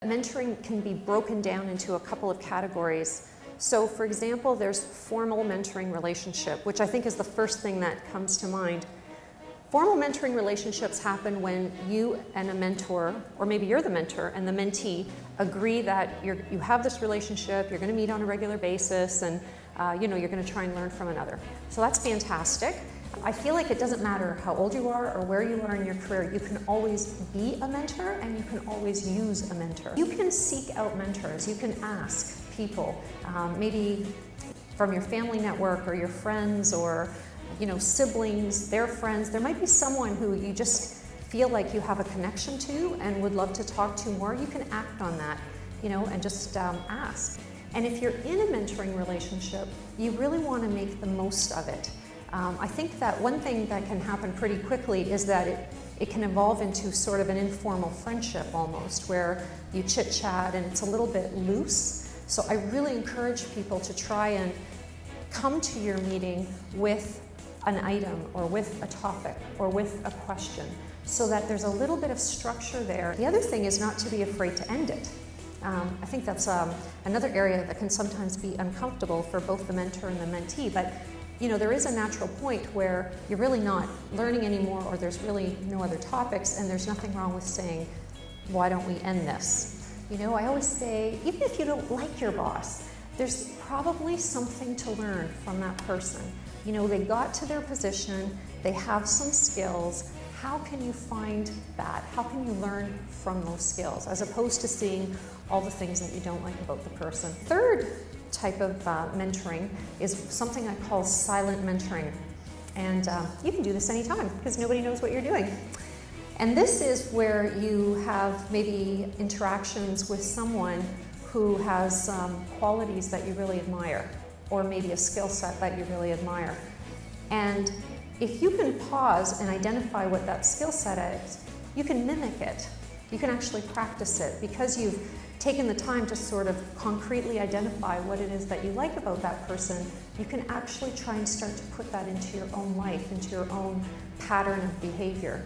Mentoring can be broken down into a couple of categories. So for example, there's formal mentoring relationship, which I think is the first thing that comes to mind. Formal mentoring relationships happen when you and a mentor, or maybe you're the mentor and the mentee, agree that you have this relationship, you're going to meet on a regular basis, and you're going to try and learn from another. So that's fantastic. I feel like it doesn't matter how old you are or where you are in your career, you can always be a mentor and you can always use a mentor. You can seek out mentors, you can ask people, maybe from your family network or your friends or siblings, their friends. There might be someone who you just feel like you have a connection to and would love to talk to more. You can act on that, and just ask. And if you're in a mentoring relationship, you really want to make the most of it. I think that one thing that can happen pretty quickly is that it can evolve into sort of an informal friendship almost, where you chit-chat and it's a little bit loose. So I really encourage people to try and come to your meeting with an item or with a topic or with a question, so that there's a little bit of structure there. The other thing is not to be afraid to end it. I think that's another area that can sometimes be uncomfortable for both the mentor and the mentee, but there is a natural point where you're really not learning anymore, or there's really no other topics, and there's nothing wrong with saying, why don't we end this? I always say, even if you don't like your boss, there's probably something to learn from that person. They got to their position, they have some skills. How can you find that? How can you learn from those skills, as opposed to seeing all the things that you don't like about the person? Third type of mentoring is something I call silent mentoring. And you can do this anytime because nobody knows what you're doing. And this is where you have maybe interactions with someone who has qualities that you really admire, or maybe a skill set that you really admire. And if you can pause and identify what that skill set is, you can mimic it. You can actually practice it because you've taken the time to sort of concretely identify what it is that you like about that person. You can actually try and start to put that into your own life, into your own pattern of behavior.